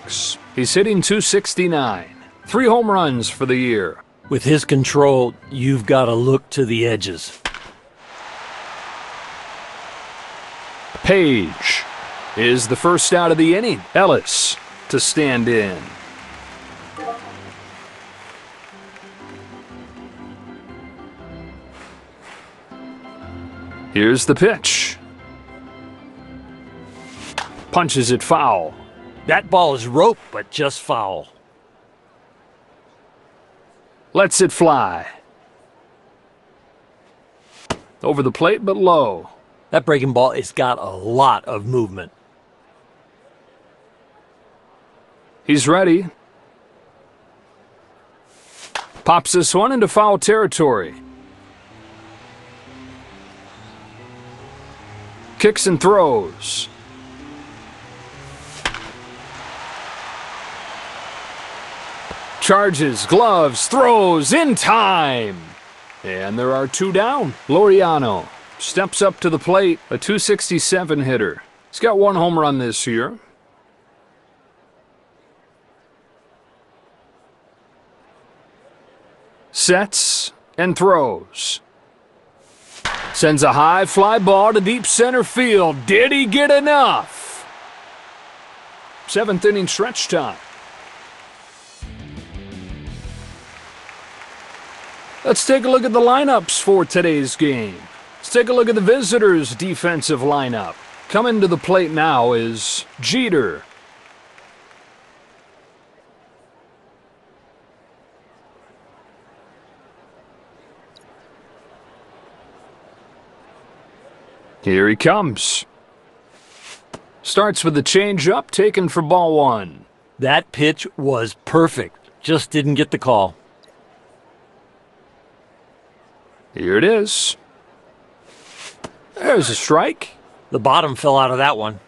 He's hitting .269. 3 home runs for the year. With his control, you've got to look to the edges. Page is the first out of the inning. Ellis to stand in. Here's the pitch. Punches it foul. That ball is roped, but just foul. Lets it fly. Over the plate, but low. That breaking ball has got a lot of movement. He's ready. Pops this one into foul territory. Kicks and throws. Charges, gloves, throws in time. And there are 2 down. Laureano steps up to the plate, a .267 hitter. He's got 1 home run this year. Sets and throws. Sends a high fly ball to deep center field. Did he get enough? 7th inning stretch time. Let's take a look at the lineups for today's game. Let's take a look at the visitors' defensive lineup. Coming to the plate now is Jeter. Here he comes. Starts with the changeup, taken for ball 1. That pitch was perfect. Just didn't get the call. Here it is. There's a strike. The bottom fell out of that one.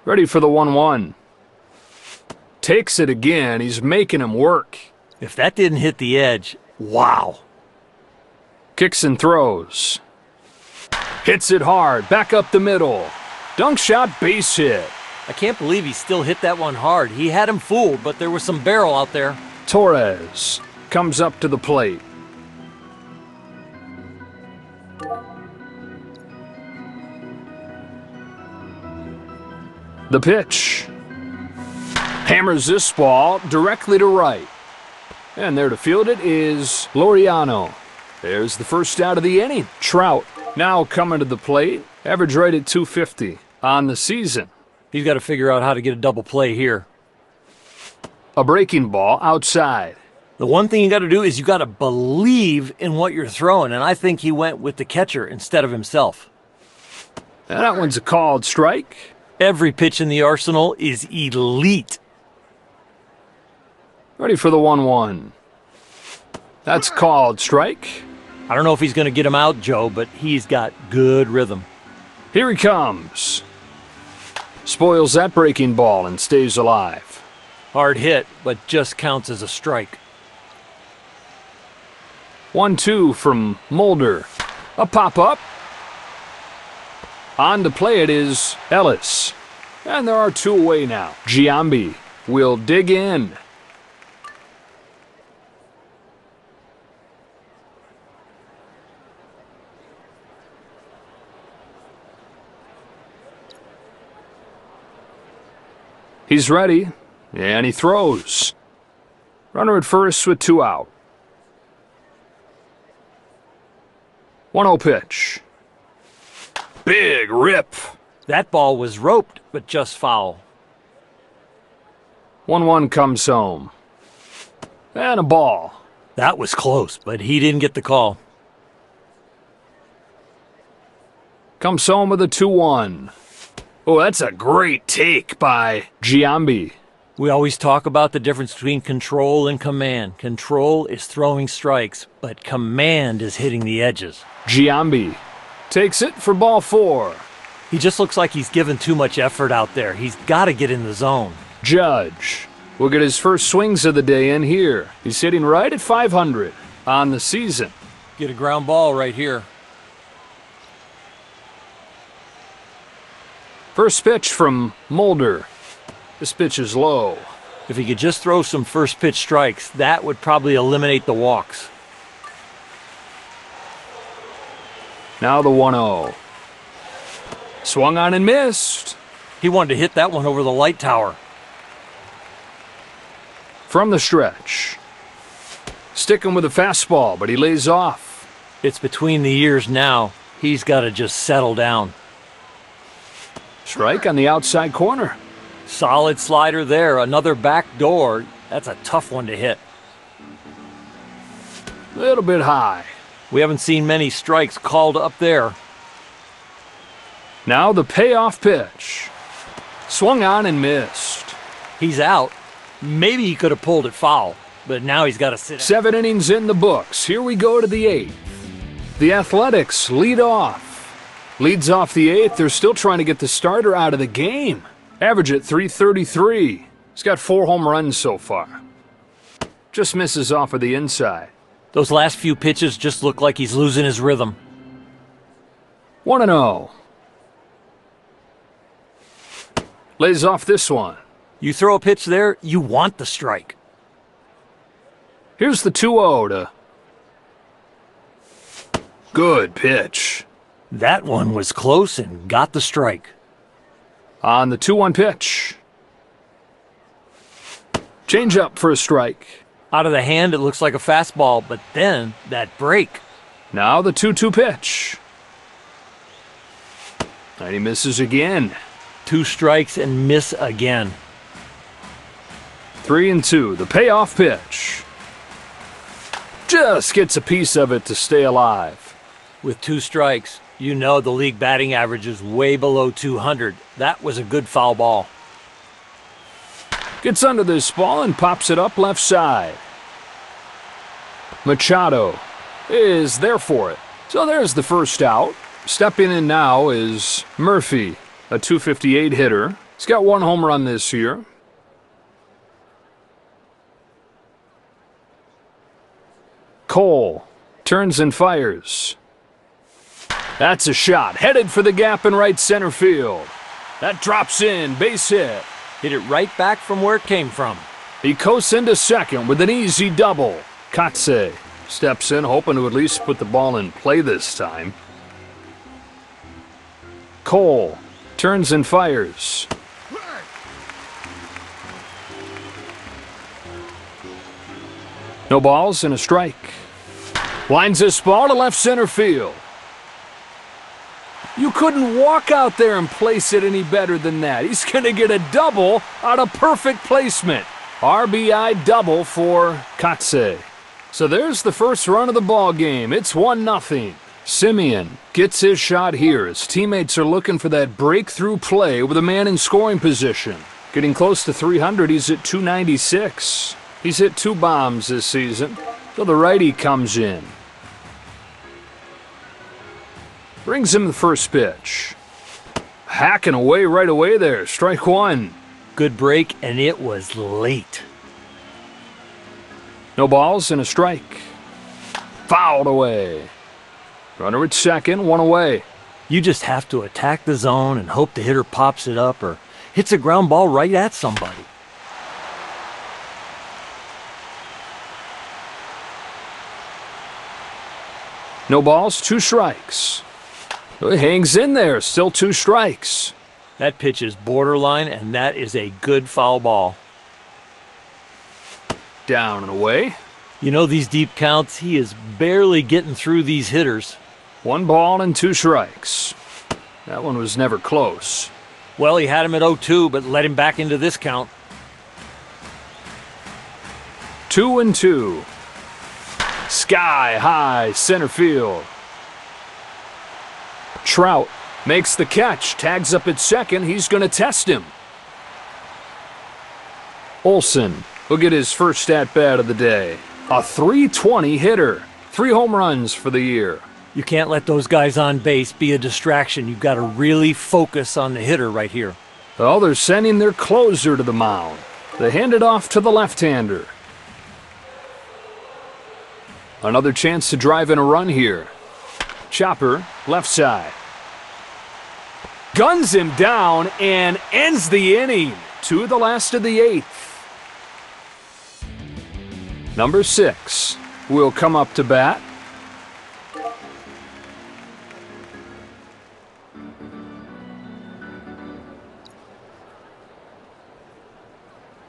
Ready for the 1-1. Takes it again. He's making him work. If that didn't hit the edge, wow. Kicks and throws. Hits it hard. Back up the middle. Dunk shot, base hit. I can't believe he still hit that one hard. He had him fooled, but there was some barrel out there. Torres comes up to the plate. The pitch. Hammers this ball directly to right. And there to field it is Laureano. There's the first out of the inning. Trout now coming to the plate. Average rate at .250 on the season. He's got to figure out how to get a double play here. A breaking ball outside. The one thing you got to do is you got to believe in what you're throwing, and I think he went with the catcher instead of himself. And that one's a called strike. Every pitch in the arsenal is elite. Ready for the 1-1. That's called strike. I don't know if he's going to get him out, Joe, but he's got good rhythm. Here he comes. Spoils that breaking ball and stays alive. Hard hit, but just counts as a strike. 1-2 from Mulder. A pop-up. On to play it is Ellis. And there are 2 away now. Giambi will dig in. He's ready, and he throws. Runner at first with 2 out. 1-0 pitch. Big rip. That ball was roped, but just foul. 1-1 comes home. And a ball. That was close, but he didn't get the call. Comes home with a 2-1. Oh, that's a great take by Giambi. We always talk about the difference between control and command. Control is throwing strikes, but command is hitting the edges. Giambi takes it for ball 4. He just looks like he's given too much effort out there. He's got to get in the zone. Judge will get his first swings of the day in here. He's hitting right at .500 on the season. Get a ground ball right here. First pitch from Mulder. This pitch is low. If he could just throw some first pitch strikes, that would probably eliminate the walks. Now the 1-0. Swung on and missed. He wanted to hit that one over the light tower. From the stretch. Sticking with a fastball, but he lays off. It's between the ears now. He's got to just settle down. Strike on the outside corner. Solid slider there. Another back door. That's a tough one to hit. A little bit high. We haven't seen many strikes called up there. Now the payoff pitch. Swung on and missed. He's out. Maybe he could have pulled it foul, but now he's got to sit. 7 innings in the books. Here we go to the 8th. The Athletics lead off. Leads off the 8th. They're still trying to get the starter out of the game. Average at .333. He's got 4 home runs so far. Just misses off of the inside. Those last few pitches just look like he's losing his rhythm. 1-0. Lays off this one. You throw a pitch there, you want the strike. Here's the 2-0 to... Good pitch. That one was close and got the strike. On the 2-1 pitch. Change up for a strike. Out of the hand, it looks like a fastball, but then that break. Now the 2-2 pitch. And he misses again. 2 strikes and miss again. 3-2, the payoff pitch. Just gets a piece of it to stay alive. With 2 strikes, you know the league batting average is way below 200. That was a good foul ball. Gets under this ball and pops it up left side. Machado is there for it. So there's the first out. Stepping in now is Murphy, a .258 hitter. He's got 1 home run this year. Cole turns and fires. That's a shot, headed for the gap in right center field. That drops in, base hit. Hit it right back from where it came from. He coasts into second with an easy double. Katse steps in, hoping to at least put the ball in play this time. Cole turns and fires. No balls and a strike. Lines this ball to left center field. You couldn't walk out there and place it any better than that. He's going to get a double out of perfect placement. RBI double for Katse. So there's the first run of the ball game. It's 1-0. Simeon gets his shot here. His teammates are looking for that breakthrough play with a man in scoring position. Getting close to 300, he's at 296. He's hit 2 bombs this season. So the righty comes in. Brings him the first pitch. Hacking away right away there. Strike 1. Good break, and it was late. No balls and a strike. Fouled away. Runner at second, 1 away. You just have to attack the zone and hope the hitter pops it up or hits a ground ball right at somebody. No balls, 2 strikes. He hangs in there, still 2 strikes. That pitch is borderline, and that is a good foul ball. Down and away. You know, these deep counts, he is barely getting through these hitters. 1 ball and 2 strikes. That one was never close. Well, he had him at 0-2, but let him back into this count. 2-2. Sky high center field. Trout makes the catch, tags up at second. He's going to test him. Olsen will get his first at-bat of the day. A .320 hitter. 3 home runs for the year. You can't let those guys on base be a distraction. You've got to really focus on the hitter right here. Well, they're sending their closer to the mound. They hand it off to the left-hander. Another chance to drive in a run here. Chopper, left side. guns him down and ends the inning. To the last of the 8th. Number 6 will come up to bat.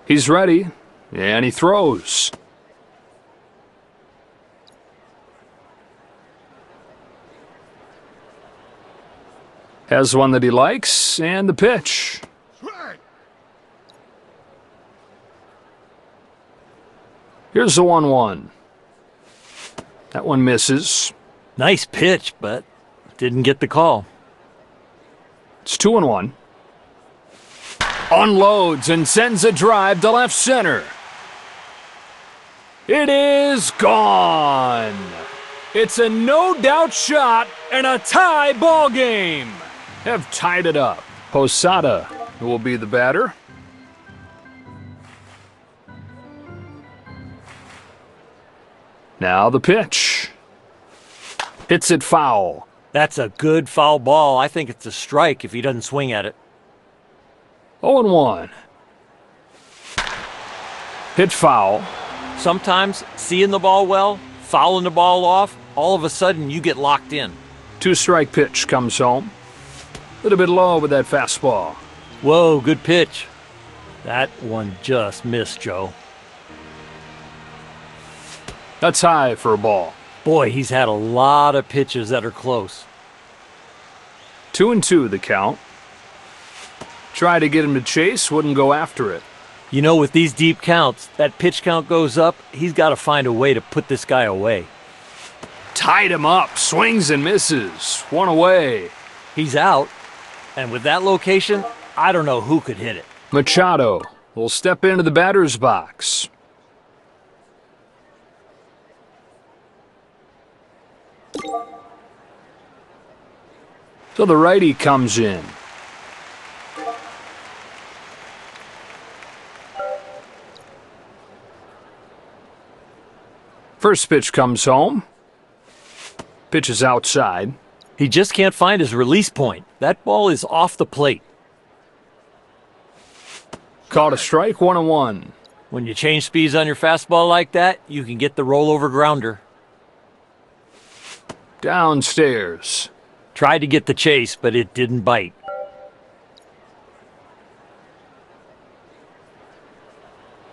He's ready, and he throws. Has one that he likes, and the pitch. Here's the 1-1. That one misses. Nice pitch, but didn't get the call. It's 2-1. Unloads and sends a drive to left center. It is gone. It's a no-doubt shot and a tie ball game. Have tied it up. Posada will be the batter. Now the pitch. Hits it foul. That's a good foul ball. I think it's a strike if he doesn't swing at it. 0-1. Hit foul. Sometimes seeing the ball well, fouling the ball off, all of a sudden you get locked in. 2-strike pitch comes home. A little bit low with that fastball. Whoa, good pitch. That one just missed, Joe. That's high for a ball. Boy, he's had a lot of pitches that are close. 2-2 the count. Try to get him to chase, wouldn't go after it. You know, with these deep counts, that pitch count goes up, he's got to find a way to put this guy away. Tied him up, swings and misses. One away. He's out, and with that location, I don't know who could hit it. Machado will step into the batter's box. So the righty comes in. First pitch comes home. Pitch is outside. He just can't find his release point. That ball is off the plate. Caught a strike, 1-1. When you change speeds on your fastball like that, you can get the rollover grounder. Downstairs. Tried to get the chase, but it didn't bite.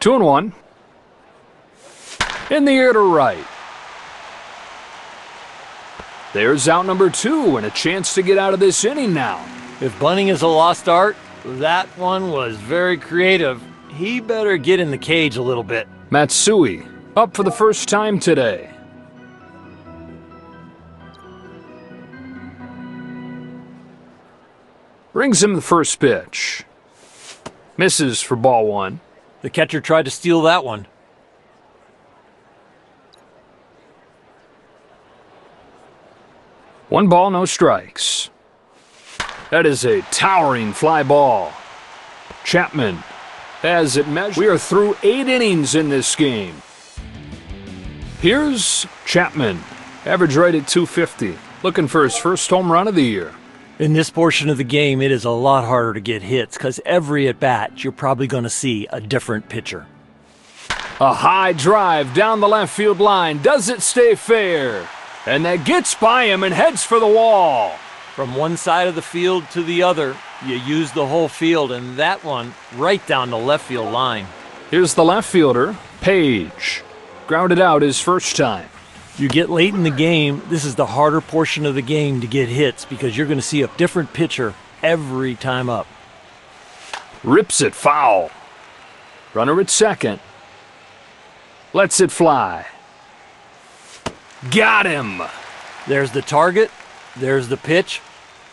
Two and one. In the air to right. There's out number 2 and a chance to get out of this inning now. If bunting is a lost art, that one was very creative. He better get in the cage a little bit. Matsui up for the first time today. Brings him the first pitch. Misses for ball 1. The catcher tried to steal that one. One ball, no strikes. That is a towering fly ball. Chapman has it measured. We are through 8 innings in this game. Here's Chapman. Average rate at .250. Looking for his first home run of the year. In this portion of the game, it is a lot harder to get hits because every at-bat, you're probably going to see a different pitcher. A high drive down the left field line. Does it stay fair? And that gets by him and heads for the wall. From one side of the field to the other, you use the whole field, and that one right down the left field line. Here's the left fielder, Page. Grounded out his first time. You get late in the game, this is the harder portion of the game to get hits because you're going to see a different pitcher every time up. Rips it foul. Runner at second. Lets it fly. Got him. There's the target. There's the pitch.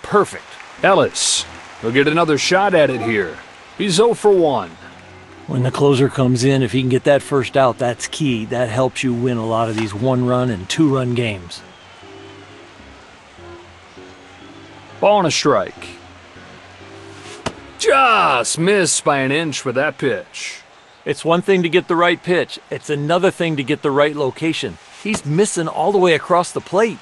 Perfect. Ellis will get another shot at it here. He's 0 for 1. When the closer comes in, if he can get that first out, that's key. That helps you win a lot of these 1-run and 2-run games. Ball and a strike. Just missed by an inch with that pitch. It's one thing to get the right pitch. It's another thing to get the right location. He's missing all the way across the plate.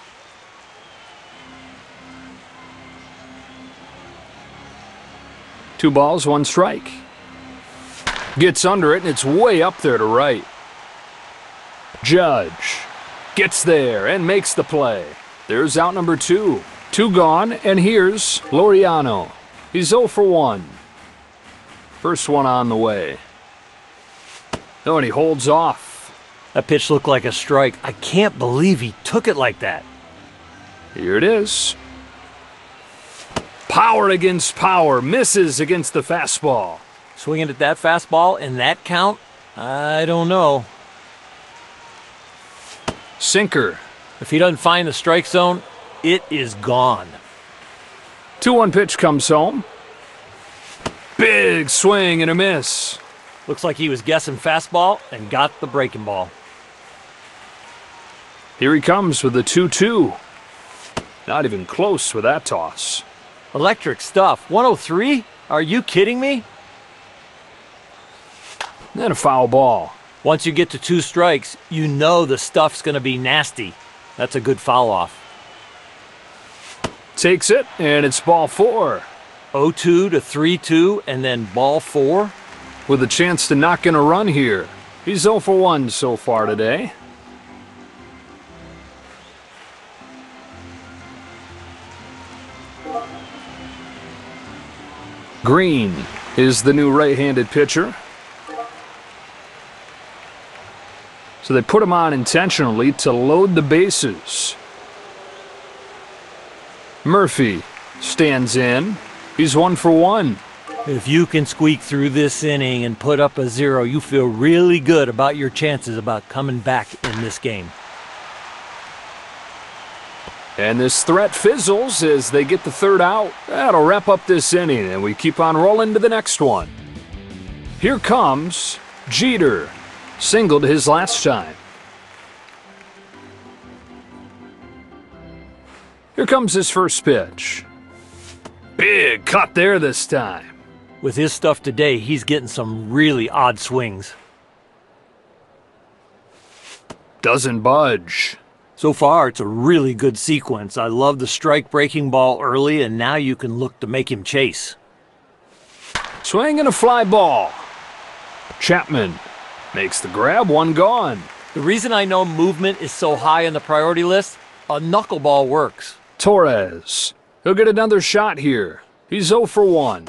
2 balls, 1 strike. Gets under it, and it's way up there to right. Judge gets there and makes the play. There's out number 2. 2 gone, and here's Laureano. He's 0 for 1. First one on the way. Oh, and he holds off. That pitch looked like a strike. I can't believe he took it like that. Here it is. Power against power. Misses against the fastball. Swinging at that fastball in that count? I don't know. Sinker. If he doesn't find the strike zone, it is gone. 2-1 pitch comes home. Big swing and a miss. Looks like he was guessing fastball and got the breaking ball. Here he comes with the 2-2. Not even close with that toss. Electric stuff. 103? Are you kidding me? And a foul ball. Once you get to 2 strikes, you know the stuff's going to be nasty. That's a good foul off. Takes it, and it's ball 4. 0-2 to 3-2, and then ball 4. With a chance to knock in a run here. He's 0 for 1 so far today. Green is the new right-handed pitcher. So they put him on intentionally to load the bases. Murphy stands in. He's 1 for 1. If you can squeak through this inning and put up a 0, you feel really good about your chances about coming back in this game. And this threat fizzles as they get the 3rd out. That'll wrap up this inning, and we keep on rolling to the next one. Here comes Jeter. Singled his last time. Here comes his first pitch. Big cut there this time. With his stuff today, he's getting some really odd swings. Doesn't budge. So far, it's a really good sequence. I love the strike breaking ball early, and now you can look to make him chase. Swing and a fly ball. Chapman makes the grab, 1 gone. The reason I know movement is so high on the priority list, a knuckleball works. Torres. He'll get another shot here. He's 0 for 1.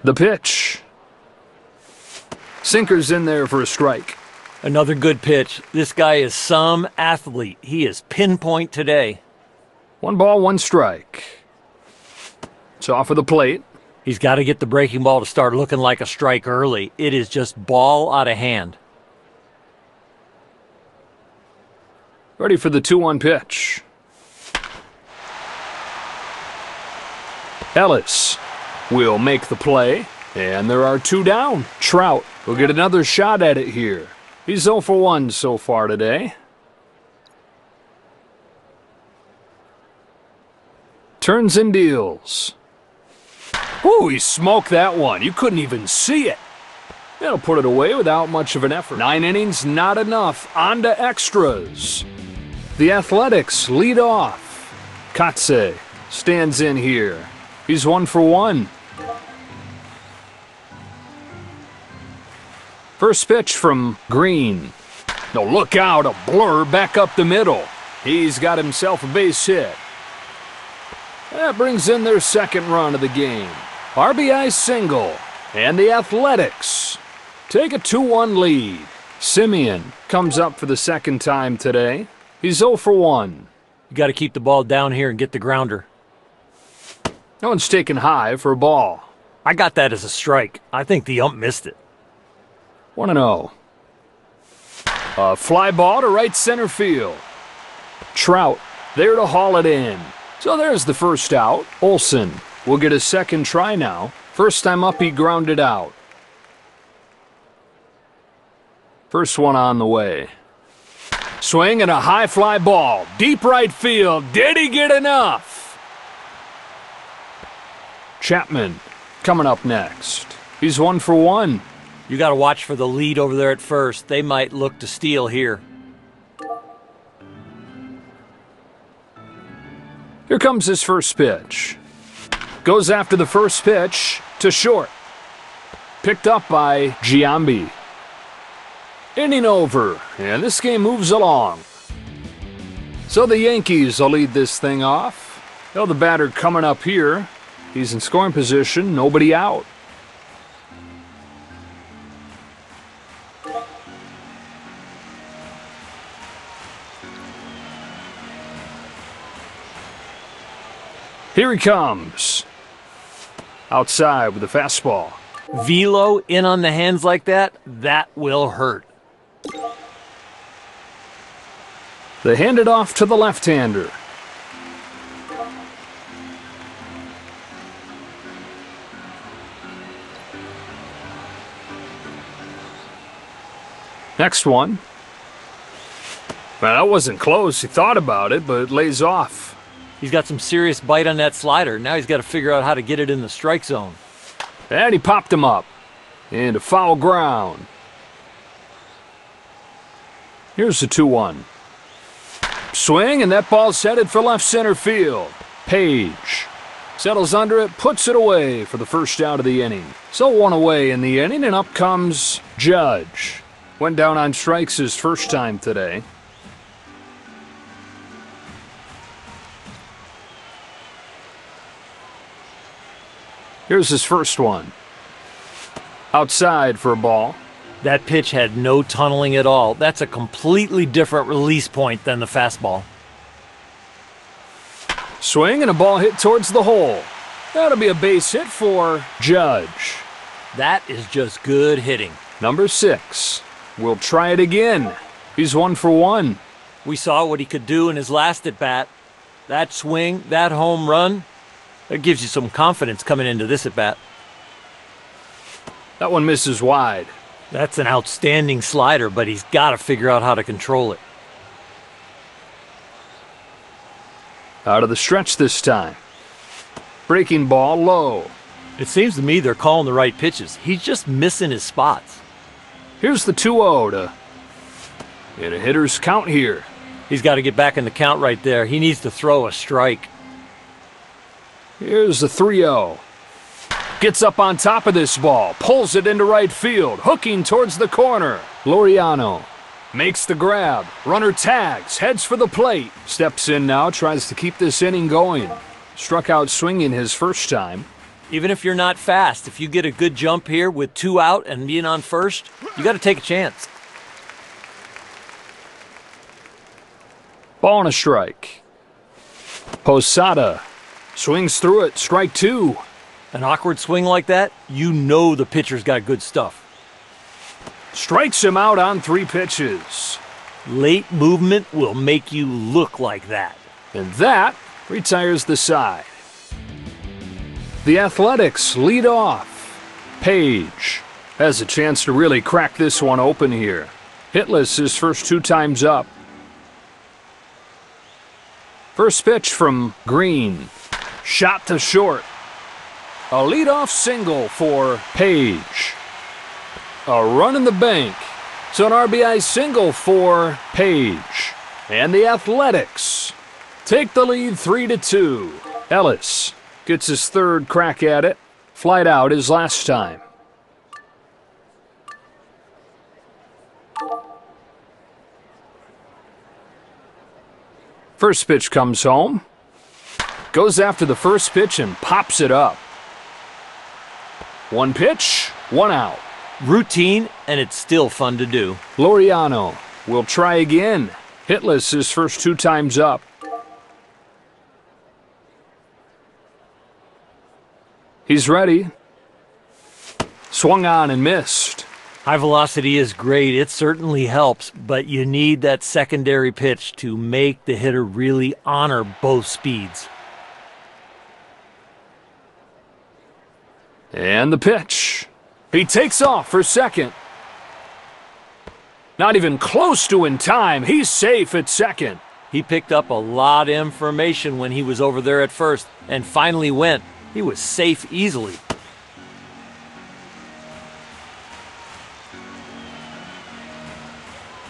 The pitch. Sinker's in there for a strike. Another good pitch. This guy is some athlete. He is pinpoint today. 1 ball, 1 strike. It's off of the plate. He's got to get the breaking ball to start looking like a strike early. It is just ball out of hand. Ready for the 2-1 pitch. Ellis will make the play, and there are 2 down. Trout will get another shot at it here. He's 0 for 1 so far today. Turns and deals. Ooh, he smoked that one. You couldn't even see it. That'll put it away without much of an effort. 9 innings, not enough. On to extras. The Athletics lead off. Katse stands in here. He's 1 for 1. First pitch from Green. No, look out, a blur back up the middle. He's got himself a base hit. That brings in their 2nd run of the game. RBI single, and the Athletics take a 2-1 lead. Simeon comes up for the 2nd time today. He's 0 for 1. You got to keep the ball down here and get the grounder. No one's taken high for a ball. I got that as a strike. I think the ump missed it. 1-0. A fly ball to right center field. Trout there to haul it in. So there's the first out. Olsen will get a 2nd try now. First time up, he grounded out. First one on the way. Swing and a high fly ball. Deep right field. Did he get enough? Chapman coming up next. He's 1 for 1. You got to watch for the lead over there at first. They might look to steal here. Here comes his first pitch. Goes after the first pitch to short. Picked up by Giambi. Inning over, and this game moves along. So the Yankees will lead this thing off. Well, the batter coming up here. He's in scoring position, nobody out. Here he comes. Outside with a fastball. Velo in on the hands like that, that will hurt. They hand it off to the left-hander. Next one. Well, that wasn't close. He thought about it, but it lays off. He's got some serious bite on that slider. Now he's got to figure out how to get it in the strike zone. And he popped him up. Into foul ground. Here's the 2-1. Swing, and that ball's headed for left center field. Page settles under it, puts it away for the first out of the inning. So one away in the inning, and up comes Judge. Went down on strikes his first time today. Here's his first one. Outside for a ball. That pitch had no tunneling at all. That's a completely different release point than the fastball. Swing and a ball hit towards the hole. That'll be a base hit for Judge. That is just good hitting. Number 6. We'll try it again. He's 1 for 1. We saw what he could do in his last at-bat. That swing, that home run, that gives you some confidence coming into this at-bat. That one misses wide. That's an outstanding slider, but he's got to figure out how to control it. Out of the stretch this time. Breaking ball low. It seems to me they're calling the right pitches. He's just missing his spots. Here's the 2-0 to get a hitter's count here. He's got to get back in the count right there. He needs to throw a strike. Here's the 3-0. Gets up on top of this ball, pulls it into right field, hooking towards the corner. Laureano makes the grab. Runner tags, heads for the plate. Steps in now, tries to keep this inning going. Struck out swinging his first time. Even if you're not fast, if you get a good jump here with 2 out and being on first, you got to take a chance. Ball and a strike. Posada swings through it, strike 2. An awkward swing like that, you know the pitcher's got good stuff. Strikes him out on 3 pitches. Late movement will make you look like that. And that retires the side. The Athletics lead off. Page has a chance to really crack this one open here. Hitless his first 2 times up. First pitch from Green. Shot to short. A leadoff single for Page. A run in the bank. So an RBI single for Page. And the Athletics take the lead 3-2. Ellis gets his 3rd crack at it. Flied out his last time. First pitch comes home. Goes after the first pitch and pops it up. 1 pitch, 1 out. Routine, and it's still fun to do. Laureano will try again. Hitless his first 2 times up. He's ready. Swung on and missed. High velocity is great. It certainly helps, but you need that secondary pitch to make the hitter really honor both speeds. And the pitch. He takes off for second. Not even close to in time. He's safe at second. He picked up a lot of information when he was over there at first and finally went. He was safe easily.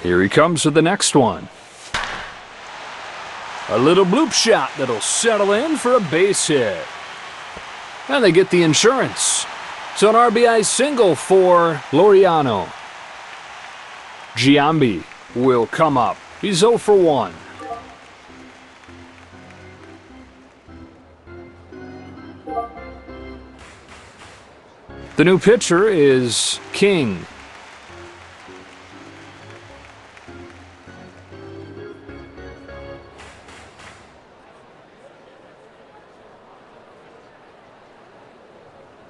Here he comes with the next one. A little bloop shot that'll settle in for a base hit. And they get the insurance. So an RBI single for Laureano. Giambi will come up. He's 0 for 1. The new pitcher is King.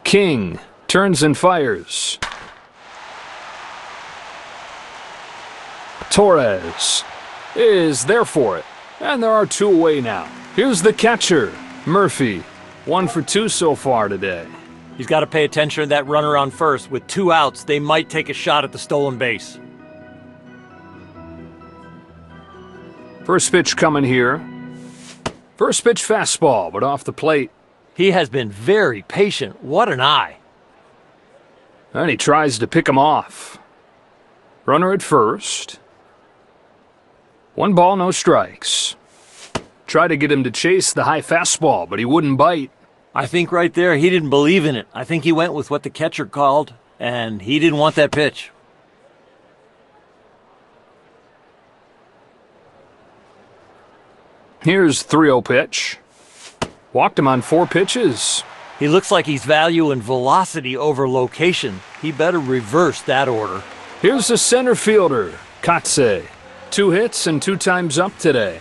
King turns and fires. Torres is there for it. And there are 2 away now. Here's the catcher, Murphy. 1 for 2 so far today. He's got to pay attention to that runner on first. With 2 outs, they might take a shot at the stolen base. First pitch coming here. First pitch fastball, but off the plate. He has been very patient. What an eye. And he tries to pick him off. Runner at first. 1 ball, no strikes. Try to get him to chase the high fastball, but he wouldn't bite. I think right there he didn't believe in it. I think he went with what the catcher called, and he didn't want that pitch. Here's 3-0 pitch. Walked him on 4 pitches. He looks like he's valuing velocity over location. He better reverse that order. Here's the center fielder, Katse. 2 hits and 2 times up today.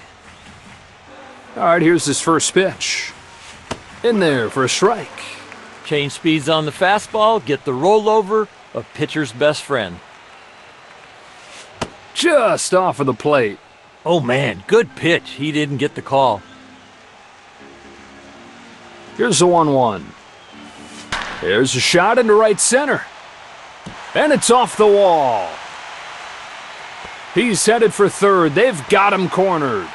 All right, here's his first pitch. In there for a strike. Change speeds on the fastball, get the rollover, a pitcher's best friend. Just off of the plate. Oh man, good pitch. He didn't get the call. Here's the 1-1. There's a shot into right center. And it's off the wall. He's headed for third. They've got him cornered.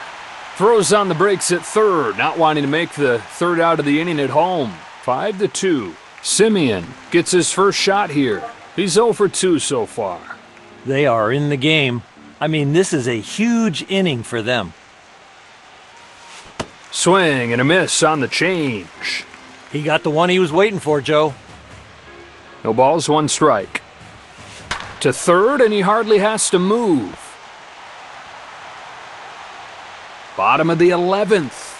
Throws on the brakes at third, not wanting to make the third out of the inning at home. 5-2. Simeon gets his first shot here. He's 0 for 2 so far. They are in the game. I mean, this is a huge inning for them. Swing and a miss on the change. He got the one he was waiting for, Joe. No balls, 1 strike. To third, and he hardly has to move. Bottom of the 11th.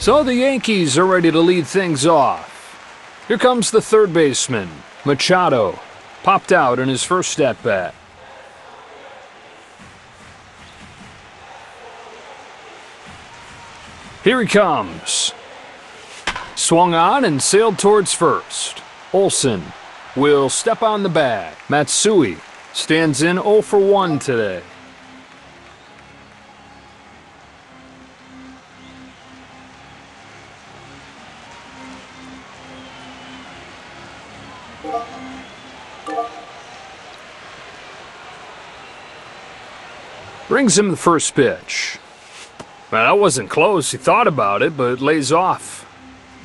So the Yankees are ready to lead things off. Here comes the third baseman, Machado. Popped out in his first at-bat. Here he comes. Swung on and sailed towards first. Olsen will step on the bag. Matsui stands in 0 for 1 today. Brings him the first pitch. Well, that wasn't close. He thought about it, but lays off.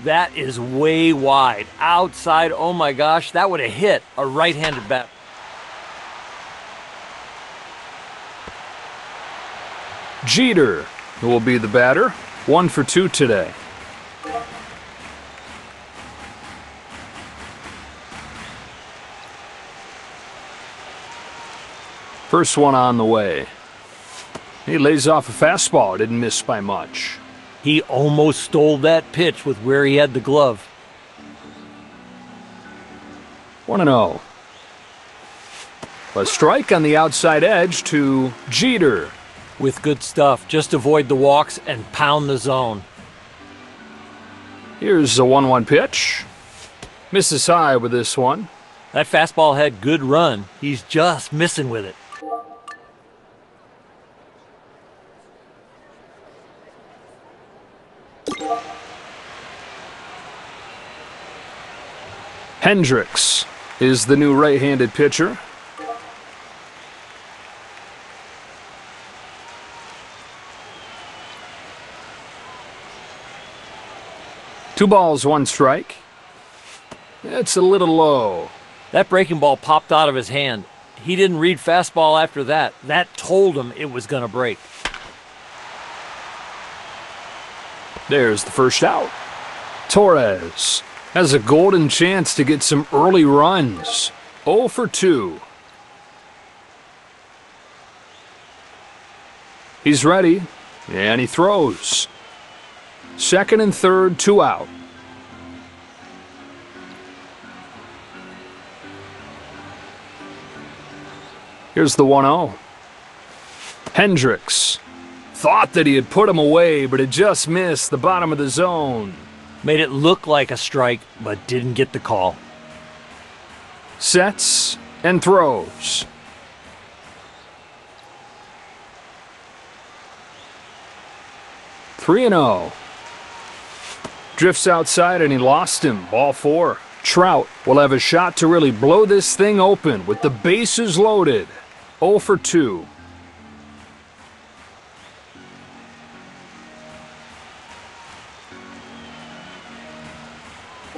That is way wide. Outside, oh my gosh, that would have hit a right-handed bat. Jeter will be the batter. 1 for 2 today. First one on the way. He lays off a fastball. Didn't miss by much. He almost stole that pitch with where he had the glove. 1-0. A strike on the outside edge to Jeter. With good stuff. Just avoid the walks and pound the zone. Here's a 1-1 pitch. Misses high with this one. That fastball had good run. He's just missing with it. Hendricks is the new right-handed pitcher. Two balls, 1 strike. It's a little low. That breaking ball popped out of his hand. He didn't read fastball after that. That told him it was going to break. There's the first out. Torres has a golden chance to get some early runs. 0 for 2. He's ready, and he throws. Second and third, 2 out. Here's the 1-0. Hendricks thought that he had put him away, but it just missed the bottom of the zone. Made it look like a strike, but didn't get the call. Sets and throws. Three and 0. Drifts outside and he lost him. Ball 4. Trout will have a shot to really blow this thing open with the bases loaded. 0 for 2.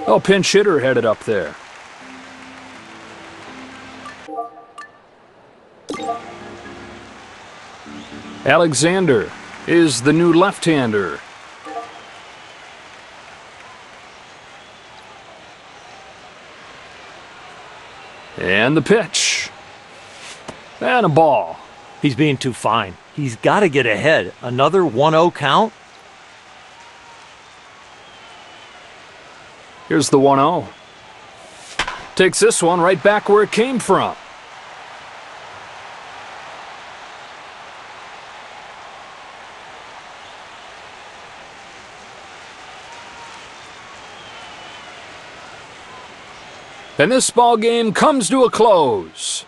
Oh, pinch hitter headed up there. Alexander is the new left-hander. And the pitch. And a ball. He's being too fine. He's got to get ahead. Another 1-0 count? Here's the 1-0. Takes this one right back where it came from. And this ball game comes to a close.